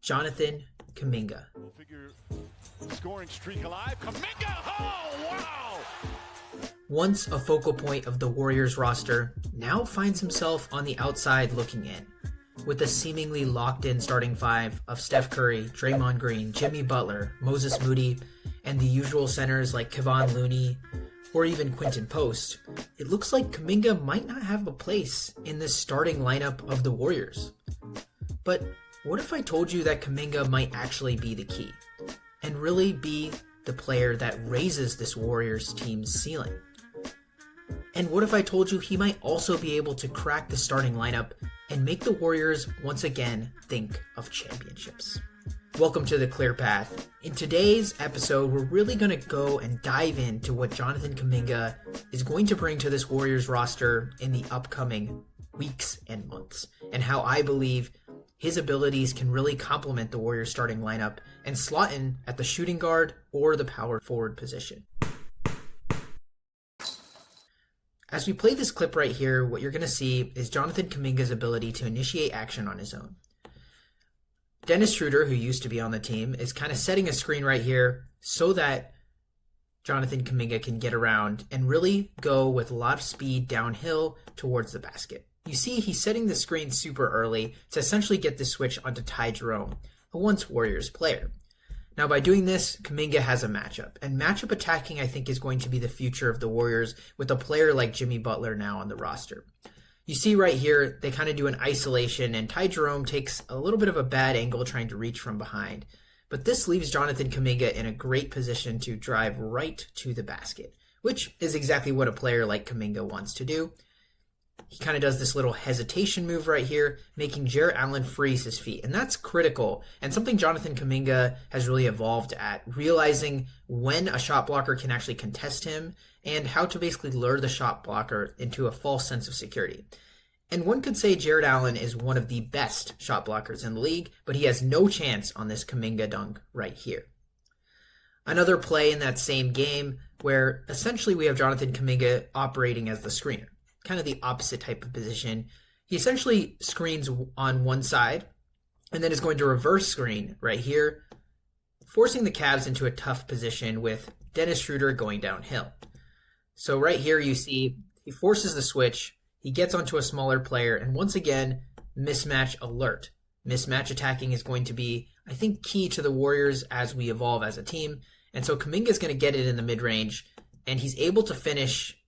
Jonathan Kuminga. Figure scoring streak alive. Kaminga! Oh, wow! Once a focal point of the Warriors roster, now finds himself on the outside looking in, with a seemingly locked-in starting five of Steph Curry, Draymond Green, Jimmy Butler, Moses Moody, and the usual centers like Kevon Looney, or even Quinton Post. It looks like Kaminga might not have a place in this starting lineup of the Warriors. But what if I told you that Kaminga might actually be the key, and really be the player that raises this Warriors team's ceiling? And what if I told you he might also be able to crack the starting lineup and make the Warriors once again think of championships? Welcome to The Clear Path. In today's episode, we're really going to go and dive into what Jonathan Kuminga is going to bring to this Warriors roster in the upcoming weeks and months, and how I believe his abilities can really complement the Warriors starting lineup and slot in at the shooting guard or the power forward position. As we play this clip right here, what you're going to see is Jonathan Kuminga's ability to initiate action on his own. Dennis Schroeder, who used to be on the team, is kind of setting a screen right here so that Jonathan Kuminga can get around and really go with a lot of speed downhill towards the basket. You see, he's setting the screen super early to essentially get the switch onto Ty Jerome, a once Warriors player. Now, by doing this, Kaminga has a matchup, and matchup attacking, I think, is going to be the future of the Warriors with a player like Jimmy Butler now on the roster. You see right here, they kind of do an isolation, and Ty Jerome takes a little bit of a bad angle trying to reach from behind. But this leaves Jonathan Kuminga in a great position to drive right to the basket, which is exactly what a player like Kaminga wants to do. He kind of does this little hesitation move right here, making Jarrett Allen freeze his feet. And that's critical, and something Jonathan Kuminga has really evolved at, realizing when a shot blocker can actually contest him and how to basically lure the shot blocker into a false sense of security. And one could say Jarrett Allen is one of the best shot blockers in the league, but he has no chance on this Kuminga dunk right here. Another play in that same game where essentially we have Jonathan Kuminga operating as the screener. Kind of the opposite type of position. He essentially screens on one side and then is going to reverse screen right here, forcing the Cavs into a tough position with Dennis Schroeder going downhill. So right here you see he forces the switch, he gets onto a smaller player, and once again, mismatch alert. Mismatch attacking is going to be, I think, key to the Warriors as we evolve as a team. And so Kuminga is going to get it in the mid-range, and he's able to finish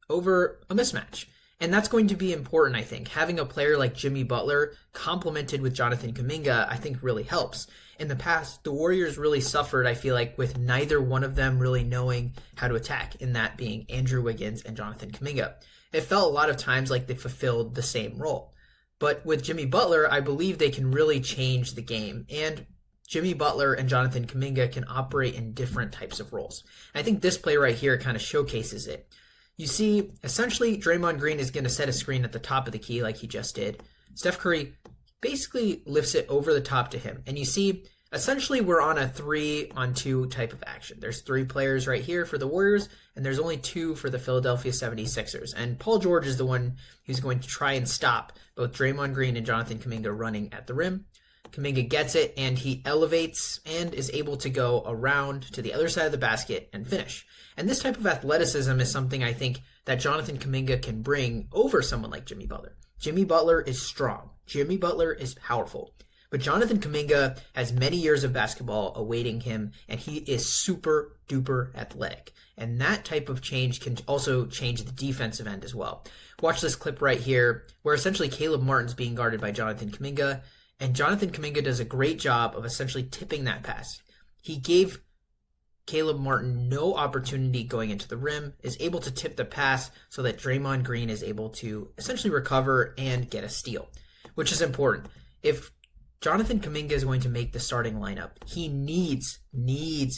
over a mismatch. And that's going to be important, I think. Having a player like Jimmy Butler complemented with Jonathan Kuminga, I think really helps. In the past, the Warriors really suffered, I feel like, with neither one of them really knowing how to attack, in that being Andrew Wiggins and Jonathan Kuminga. It felt a lot of times like they fulfilled the same role. But with Jimmy Butler, I believe they can really change the game. And Jimmy Butler and Jonathan Kuminga can operate in different types of roles. And I think this play right here kind of showcases it. You see, essentially, Draymond Green is going to set a screen at the top of the key like he just did. Steph Curry basically lifts it over the top to him. And you see, essentially, we're on a 3-on-2 type of action. There's 3 players right here for the Warriors, and there's only 2 for the Philadelphia 76ers. And Paul George is the one who's going to try and stop both Draymond Green and Jonathan Kuminga running at the rim. Kuminga gets it, and he elevates and is able to go around to the other side of the basket and finish. And this type of athleticism is something I think that Jonathan Kuminga can bring over someone like Jimmy Butler. Jimmy Butler is strong. Jimmy Butler is powerful. But Jonathan Kuminga has many years of basketball awaiting him, and he is super duper athletic. And that type of change can also change the defensive end as well. Watch this clip right here, where essentially Caleb Martin's being guarded by Jonathan Kuminga, and Jonathan Kuminga does a great job of essentially tipping that pass. He gave Caleb Martin no opportunity going into the rim, is able to tip the pass so that Draymond Green is able to essentially recover and get a steal, which is important. If Jonathan Kuminga is going to make the starting lineup, he needs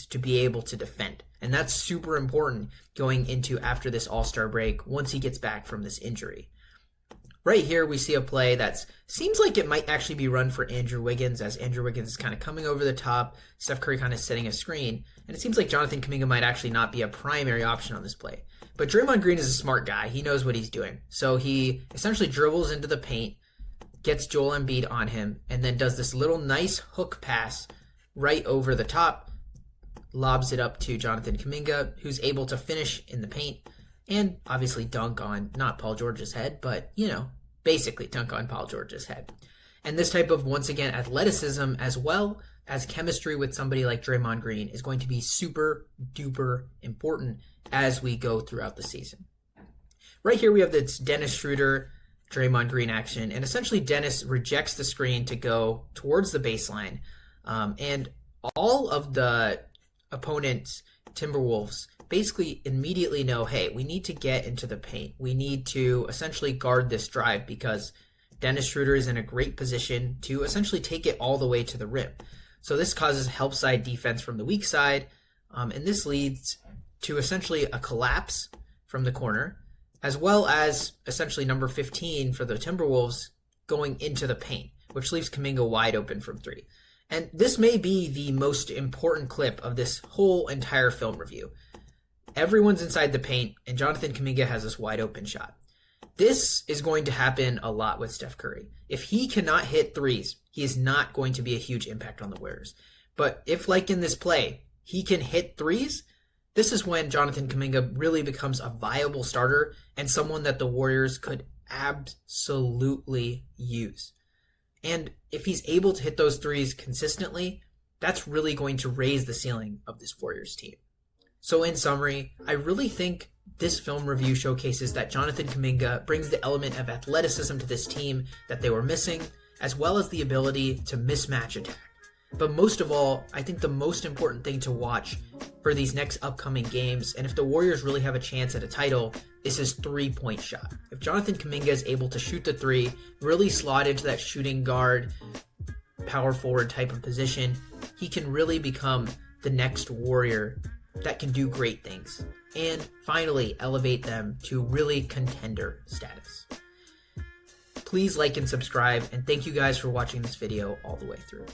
to be able to defend. And that's super important going into after this All-Star break once he gets back from this injury. Right here, we see a play that seems like it might actually be run for Andrew Wiggins, as Andrew Wiggins is kind of coming over the top, Steph Curry kind of setting a screen, and it seems like Jonathan Kuminga might actually not be a primary option on this play. But Draymond Green is a smart guy. He knows what he's doing. So he essentially dribbles into the paint, gets Joel Embiid on him, and then does this little nice hook pass right over the top, lobs it up to Jonathan Kuminga, who's able to finish in the paint and obviously dunk on, not Paul George's head, but, basically dunk on Paul George's head. And this type of, once again, athleticism as well as chemistry with somebody like Draymond Green is going to be super duper important as we go throughout the season. Right here we have this Dennis Schroeder, Draymond Green action, and essentially Dennis rejects the screen to go towards the baseline, and all of the opponents, Timberwolves, basically immediately know, hey, we need to get into the paint. We need to essentially guard this drive because Dennis Schroeder is in a great position to essentially take it all the way to the rim. So this causes help side defense from the weak side, and this leads to essentially a collapse from the corner, as well as essentially number 15 for the Timberwolves going into the paint, which leaves Kaminga wide open from three. And this may be the most important clip of this whole entire film review. Everyone's inside the paint, and Jonathan Kuminga has this wide open shot. This is going to happen a lot with Steph Curry. If he cannot hit threes, he is not going to be a huge impact on the Warriors. But if, like in this play, he can hit threes, this is when Jonathan Kuminga really becomes a viable starter and someone that the Warriors could absolutely use. And if he's able to hit those threes consistently, that's really going to raise the ceiling of this Warriors team. So in summary, I really think this film review showcases that Jonathan Kuminga brings the element of athleticism to this team that they were missing, as well as the ability to mismatch attack. But most of all, I think the most important thing to watch for these next upcoming games, and if the Warriors really have a chance at a title, is his three-point shot. If Jonathan Kuminga is able to shoot the three, really slot into that shooting guard, power forward type of position, he can really become the next Warrior that can do great things, and finally elevate them to really contender status. Please like and subscribe, and thank you guys for watching this video all the way through.